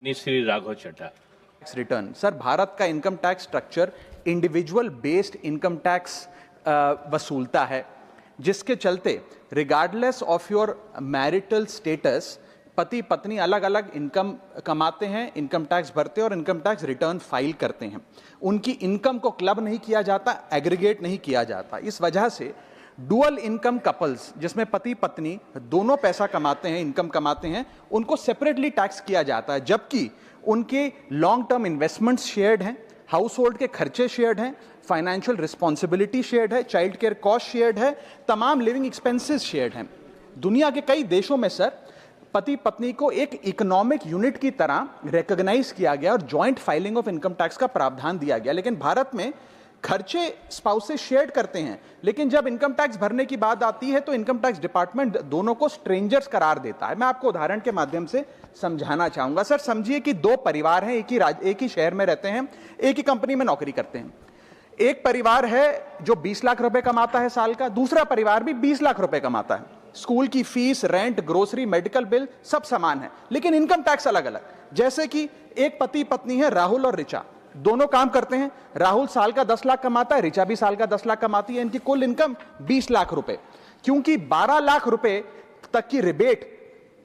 Shri Raghav Chadha. Tax return sir, Bharat का income tax structure individual based income tax वसूलता है, जिसके चलते regardless of your marital status पति पत्नी अलग अलग इनकम कमाते हैं, इनकम टैक्स भरते हैं और इनकम टैक्स रिटर्न फाइल करते हैं। उनकी इनकम को क्लब नहीं किया जाता, एग्रीगेट नहीं किया जाता। इस वजह से डुअल इनकम कपल्स, जिसमें पति पत्नी दोनों पैसा कमाते हैं, इनकम कमाते हैं, उनको सेपरेटली टैक्स किया जाता है, जबकि उनके लॉन्ग टर्म इन्वेस्टमेंट्स शेयर्ड हैं, हाउस होल्ड के खर्चे शेयर्ड हैं, फाइनेंशियल रिस्पॉन्सिबिलिटी शेयर्ड है, चाइल्ड केयर कॉस्ट शेयर्ड है, तमाम लिविंग एक्सपेंसेस शेयर्ड हैं। दुनिया के कई देशों में सर पति पत्नी को एक इकोनॉमिक यूनिट की तरह रिकॉग्नाइज किया गया और joint filing of income tax का प्रावधान दिया गया। लेकिन भारत में खर्चे स्पाउसेस शेयर करते हैं, लेकिन जब इनकम टैक्स भरने की बात आती है तो इनकम टैक्स डिपार्टमेंट दोनों को स्ट्रेंजर्स करार देता है। मैं आपको उदाहरण के माध्यम से समझाना चाहूंगा। सर समझिए कि दो परिवार हैं, एक ही शहर में रहते हैं, एक ही कंपनी में नौकरी करते हैं। एक परिवार है जो 20 लाख रुपए कमाता है साल का, दूसरा परिवार भी 20 लाख रुपए कमाता है। स्कूल की fees, rent, grocery, medical bill सब समान है, लेकिन इनकम टैक्स अलग अलग। जैसे कि एक पति पत्नी है, राहुल और ऋचा, दोनों काम करते हैं। राहुल साल का 10 लाख कमाता है, ऋचा भी साल का 10 लाख कमाती है। इनकी कुल इनकम 20 लाख रुपए। क्योंकि 12 लाख रुपए तक की रिबेट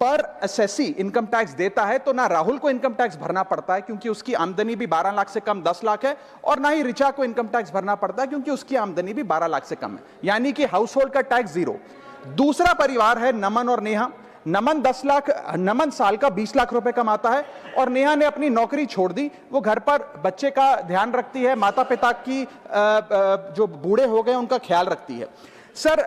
पर असेसी इनकम टैक्स देता है, तो ना राहुल को इनकम टैक्स भरना पड़ता है क्योंकि उसकी आमदनी भी 12 लाख से कम 10 लाख है, और ना ही ऋचा को इनकम टैक्स भरना पड़ता है क्योंकि उसकी आमदनी भी 12 लाख से कम है, यानी कि हाउस होल्ड का टैक्स जीरो। दूसरा परिवार है नमन और नेहा। नमन साल का 20 लाख रुपए कमाता है और नेहा ने अपनी नौकरी छोड़ दी। वो घर पर बच्चे का ध्यान रखती है, माता पिता की जो बूढ़े हो गए उनका ख्याल रखती है। सर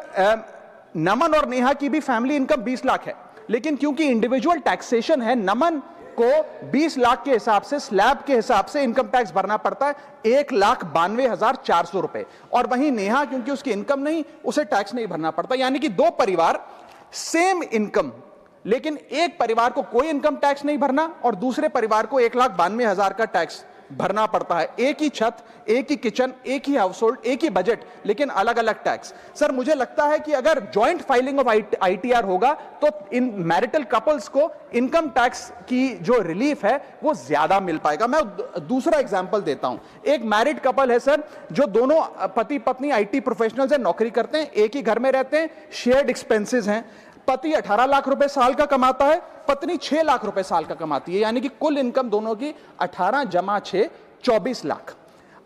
नमन और नेहा की भी फैमिली इनकम 20 लाख है, लेकिन क्योंकि इंडिविजुअल टैक्सेशन है, नमन को 20 लाख के हिसाब से, स्लैब के हिसाब से इनकम टैक्स भरना पड़ता है 1,92,400 रुपए, और वहीं नेहा क्योंकि उसकी इनकम नहीं, उसे टैक्स नहीं भरना पड़ता। यानी कि दो परिवार सेम इनकम, लेकिन एक परिवार को कोई इनकम टैक्स नहीं भरना और दूसरे परिवार को 1,92,000 का टैक्स भरना पड़ता है। एक ही छत, एक ही किचन, एक ही हाउस होल्ड, एक ही बजट, लेकिन अलग अलग टैक्स। सर मुझे लगता है कि अगर जॉइंट फाइलिंग ऑफ आईटीआर होगा तो इन मैरिटल कपल्स को इनकम टैक्स की जो रिलीफ है वो ज्यादा मिल पाएगा। मैं दूसरा एग्जांपल देता हूं। एक मैरिड कपल है सर, जो दोनों पति पत्नी आईटी प्रोफेशनल्स हैं, नौकरी करते हैं, एक ही घर में रहते हैं, शेयर्ड एक्सपेंसेस हैं। पति 18 लाख रुपए साल का कमाता है, पत्नी 6 लाख रुपए साल का कमाती है, यानी कि कुल इनकम दोनों की 18 जमा 6 24 लाख।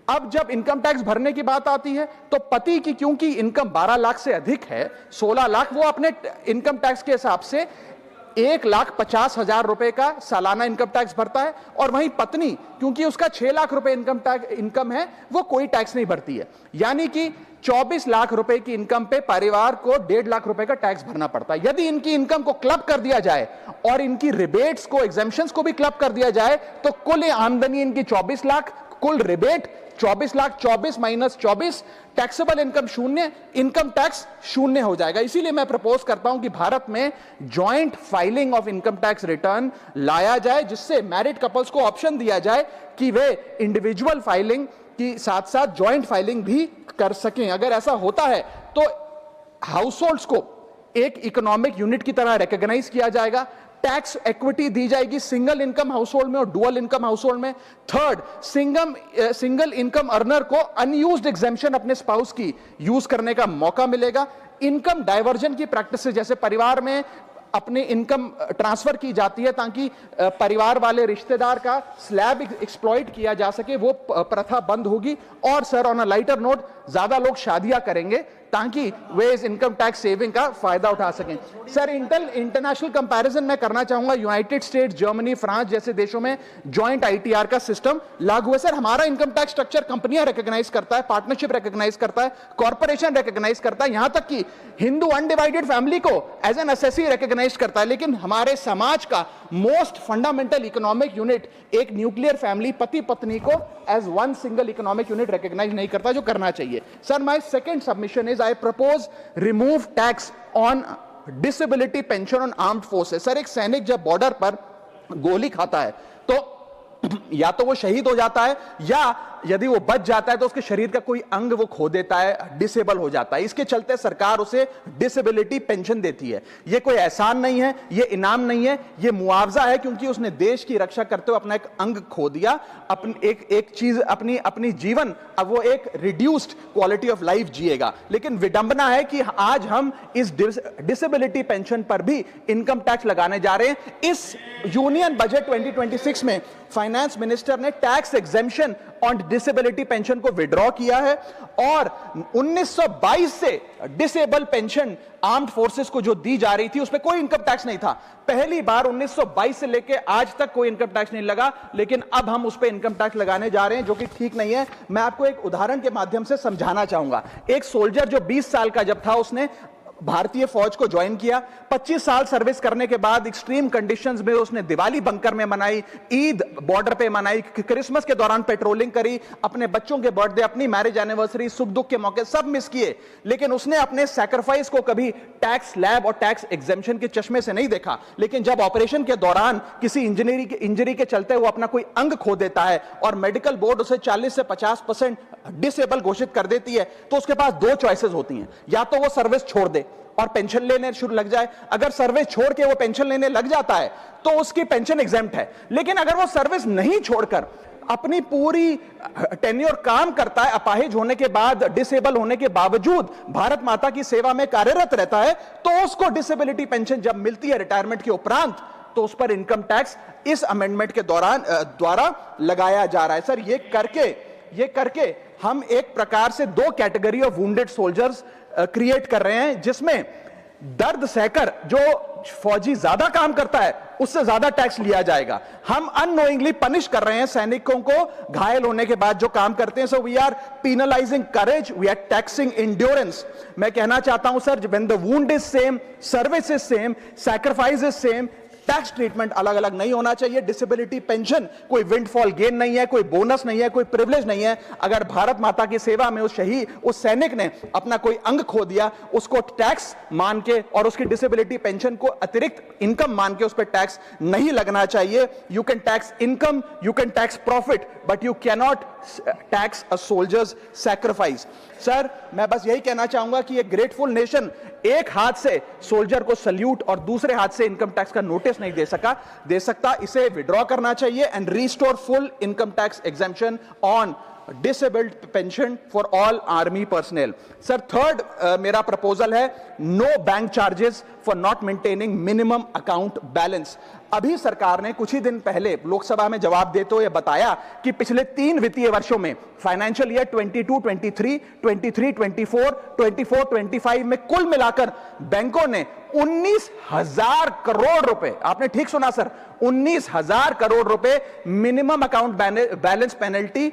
अब जब इनकम टैक्स भरने की बात आती है तो पति की क्योंकि इनकम 12 लाख से अधिक है, 16 लाख, वो अपने इनकम टैक्स के हिसाब से 1,50,000 रुपए का सालाना इनकम टैक्स भरता है, और वहीं पत्नी क्योंकि उसका 6 लाख रुपए इनकम है, वो कोई टैक्स नहीं भरती है। यानी कि 24 लाख रुपए की इनकम पे परिवार को 1.5 लाख रुपए का टैक्स भरना पड़ता है। यदि इनकी इनकम को क्लब कर दिया जाए और इनकी रिबेट्स को, एग्जेम्पशंस को भी क्लब कर दिया जाए, तो कुल आमदनी इनकी 24 लाख, कुल rebate 24 lakh, 24 minus 24, taxable income शून्य, इनकम टैक्स शून्य हो जाएगा। इसीलिए मैं प्रपोज करता हूं कि भारत में joint filing of income tax return लाया जाए, जिससे मैरिड कपल्स को ऑप्शन दिया जाए कि वे इंडिविजुअल फाइलिंग की साथ साथ जॉइंट फाइलिंग भी कर सकें। अगर ऐसा होता है तो हाउस होल्ड्स को एक इकोनॉमिक यूनिट की तरह रिकॉग्नाइज किया जाएगा, टैक्स इक्विटी दी जाएगी सिंगल इनकम हाउस होल्ड में और डुअल इनकम हाउस होल्ड में। थर्ड, सिंगल इनकम अर्नर को अनयूज्ड एग्जेम्पशन अपने स्पाउस की यूज करने का मौका मिलेगा। इनकम डाइवर्जन की प्रैक्टिस, जैसे परिवार में अपनी इनकम ट्रांसफर की जाती है ताकि परिवार वाले रिश्तेदार का स्लैब एक्सप्लॉइट किया जा सके, वो प्रथा बंद होगी। और sir on a lighter note, ज्यादा लोग शादियां करेंगे ताकि वे इस इनकम टैक्स सेविंग का फायदा उठा सकें। सर इंटरनेशनल कंपैरिजन मैं करना चाहूंगा। यूनाइटेड स्टेट्स, जर्मनी, फ्रांस जैसे देशों में जॉइंट आईटीआर का सिस्टम लागू है। सर हमारा इनकम टैक्स स्ट्रक्चर कंपनियां रिकॉग्नाइज करता है, पार्टनरशिप रिकॉग्नाइज करता है, कॉर्पोरेशन रिकॉग्नाइज करता है, यहां तक कि हिंदू अनडिवाइडेड फैमिली को एज एन एसएससी रिकॉग्नाइज करता है। लेकिन हमारे समाज का मोस्ट फंडामेंटल इकोनॉमिक यूनिट, एक न्यूक्लियर फैमिली, पति पत्नी को as one single economic unit recognise नहीं करता, जो करना चाहिए। Sir my second submission is I propose remove tax on disability pension on armed forces। Sir एक सैनिक जब बॉर्डर पर गोली खाता है तो या तो वो शहीद हो जाता है या यदि वो बच जाता है तो उसके शरीर का कोई अंग वो खो देता है, डिसेबल हो जाता है। इसके चलते सरकार उसे डिसेबिलिटी पेंशन देती है। ये कोई एहसान नहीं है, ये इनाम नहीं है, ये मुआवजा है, क्योंकि उसने देश की रक्षा करते हुए अपना एक अंग खो दिया, अपनी एक चीज, अपनी जीवन, अब वो एक रिड्यूस्ड क्वालिटी ऑफ लाइफ जिएगा। लेकिन विडंबना है कि आज हम इस डिसेबिलिटी पेंशन पर भी इनकम टैक्स लगाने जा रहे हैं। इस यूनियन बजट 2026 में फाइनेंस मिनिस्टर ने tax exemption on disability pension को विड्रॉ किया है, और 1922 से डिसेबल पेंशन आर्म्ड फोर्सेस को जो दी जा रही थी उस पर कोई इनकम टैक्स नहीं था। पहली बार 1922 से लेकर आज तक कोई इनकम टैक्स नहीं लगा, लेकिन अब हम उस पर इनकम टैक्स लगाने जा रहे हैं, जो कि ठीक नहीं है। मैं आपको एक उदाहरण के माध्यम से समझाना चाहूंगा। एक सोल्जर जो 20 साल का जब था, उसने भारतीय फौज को ज्वाइन किया। 25 साल सर्विस करने के बाद एक्सट्रीम कंडीशंस में उसने दिवाली बंकर में मनाई, ईद बॉर्डर पे मनाई, क्रिसमस के दौरान पेट्रोलिंग करी, अपने बच्चों के बर्थडे, अपनी मैरिज एनिवर्सरी, सुख दुख के मौके सब मिस किए। लेकिन उसने अपने सैक्रिफाइस को कभी टैक्स लैब और टैक्स एग्जेम्पशन के चश्मे से नहीं देखा। लेकिन जब ऑपरेशन के दौरान किसी इंजरी के चलते वो अपना कोई अंग खो देता है और मेडिकल बोर्ड उसे 40 से 50% डिसेबल घोषित कर देती है, तो उसके पास दो चॉइसेस होती हैं। या तो वो सर्विस छोड़ दे और पेंशन लेने शुरू लग जाए। अगर सर्विस छोड़ के वो पेंशन लेने लग जाता है तो उसकी पेंशन एग्जेम्प्ट है। लेकिन अगर वो सर्विस नहीं छोड़कर अपनी पूरी टेन्योर काम करता है, अपाहिज होने के बाद, डिसेबल होने के बावजूद भारत माता की सेवा में कार्यरत रहता है, तो उसको डिसेबिलिटी पेंशन जब मिलती है रिटायरमेंट के उपरांत, तो उस पर इनकम टैक्स इस अमेंडमेंट के द्वारा लगाया जा रहा है। सर, ये करके हम एक प्रकार से दो category of wounded soldiers create कर रहे हैं, जिसमें दर्द सहकर जो फौजी ज्यादा काम करता है उससे ज्यादा टैक्स लिया जाएगा। हम अननोइंगली पनिश कर रहे हैं सैनिकों को घायल होने के बाद जो काम करते हैं। So we are penalising courage, we are taxing endurance. मैं कहना चाहता हूं sir, when the wound is same, service is same, sacrifice is same, tax treatment अलग अलग नहीं होना चाहिए। डिसेबिलिटी पेंशन कोई विंडफॉल गेन नहीं है, कोई बोनस नहीं है, कोई प्रिविलेज नहीं है। अगर भारत माता की सेवा में उस सैनिक ने अपना कोई अंग खो दिया, उसको टैक्स मान के और उसकी डिसेबिलिटी पेंशन को अतिरिक्त इनकम मान के उस पर टैक्स नहीं लगना चाहिए। You can tax income, you can tax profit, but you cannot tax a soldiers sacrifice. Sir, मैं बस यही कहना चाहूंगा कि ये ग्रेटफुल नेशन एक हाथ से सोल्जर को सल्यूट और दूसरे हाथ से इनकम टैक्स का नोटिस नहीं दे सकता। इसे विड्रॉ करना चाहिए and restore full income tax exemption on disabled pension for all army personnel. Sir, third मेरा प्रपोजल है no bank charges for not maintaining minimum account balance. अभी सरकार ने कुछ ही दिन पहले लोकसभा में जवाब देते हुए बताया कि पिछले 3 वित्तीय वर्षों में फाइनेंशियल ईयर 22-23, 23-24, 24-25 में कुल मिलाकर बैंकों ने 19,000 करोड़ रुपए, आपने ठीक सुना सर, 19,000 करोड़ रुपए minimum account balance penalty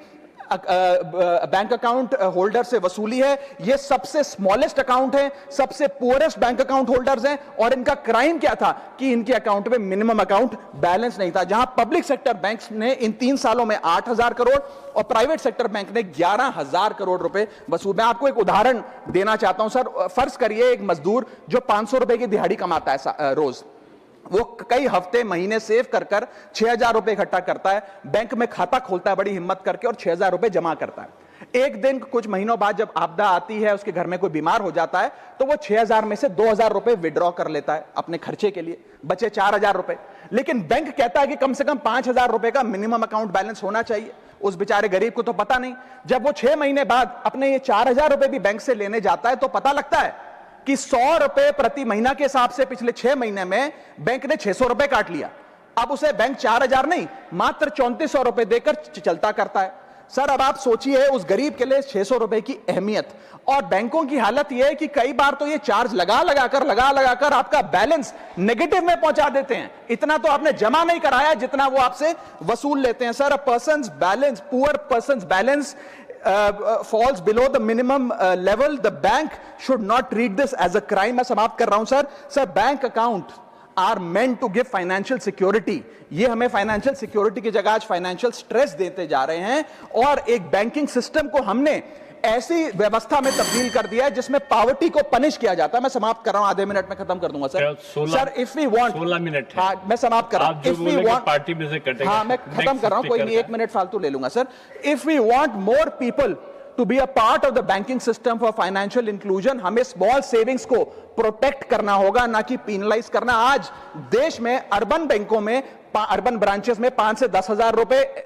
bank account holder से वसूली है। ये सबसे स्मॉलेस्ट अकाउंट है, सबसे पुअरेस्ट बैंक अकाउंट होल्डर्स हैं, और इनका क्राइम क्या था कि इनके अकाउंट में मिनिमम अकाउंट बैलेंस नहीं था। जहां पब्लिक सेक्टर बैंक्स ने इन 3 सालों में 8,000 करोड़ और प्राइवेट सेक्टर बैंक ने 11,000 करोड़ रुपए वसूल। मैं आपको एक उदाहरण देना चाहता हूं सर। फर्ज करिए एक मजदूर जो 500 रुपए की दिहाड़ी कमाता है रोज, वो कई हफ्ते महीने सेव कर 6,000 रुपए इकट्ठा करता है, बैंक में खाता खोलता है बड़ी हिम्मत करके और 6,000 रुपए जमा करता है। एक दिन कुछ महीनों बाद जब आपदा आती है, उसके घर में कोई बीमार हो जाता है, तो वो 6,000 में से 2,000 रुपए विड्रॉ कर लेता है अपने खर्चे के लिए, बचे 4,000 रुपए। लेकिन बैंक कहता है कि कम से कम 5,000 रुपए का मिनिमम अकाउंट बैलेंस होना चाहिए। उस बेचारे गरीब को तो पता नहीं। जब वो 6 महीने बाद अपने ये 4,000 रुपए भी बैंक से लेने जाता है तो पता लगता है कि 100 रुपए प्रति महीना के हिसाब से पिछले 6 महीने में बैंक ने 600 रुपए काट लिया। अब उसे बैंक 4,000 नहीं, मात्र 3,400 रुपए देकर चलता करता है। सर, अब आप सोचिए उस गरीब के लिए 600 रुपए की अहमियत। और बैंकों की हालत यह है कि कई बार तो ये चार्ज लगा लगाकर आपका बैलेंस नेगेटिव में पहुंचा देते हैं। इतना तो आपने जमा नहीं कराया जितना वो आपसे वसूल लेते हैं। Sir, poor persons balance falls below the minimum level, the bank should not treat this as a crime। मैं समाप्त कर रहा हूं sir. Bank account are meant to give financial security. ये हमें फाइनेंशियल सिक्योरिटी की जगह आज फाइनेंशियल स्ट्रेस देते जा रहे हैं, और एक बैंकिंग सिस्टम को हमने ऐसी व्यवस्था में तब्दील कर दिया है जिसमें पॉवर्टी को पनिश किया जाता है। मैं समाप्त कर रहा हूं, आधे मिनट में खत्म कर दूंगा sir. Sir if we want 16 minute है। हाँ मैं समाप्त कर रहा हूं। इफ वी वांट पार्टी में से कटेगा। हाँ मैं खत्म कर रहा हूं, कोई नहीं, 1 मिनट फालतू ले लूंगा sir. If we want more people to be a part of the banking system for financial inclusion, हमें स्मॉल सेविंग्स को प्रोटेक्ट करना होगा, ना कि पीनलाइज करना। आज देश में अर्बन बैंकों में, अर्बन ब्रांचेस में 5 से 10 हजार रुपए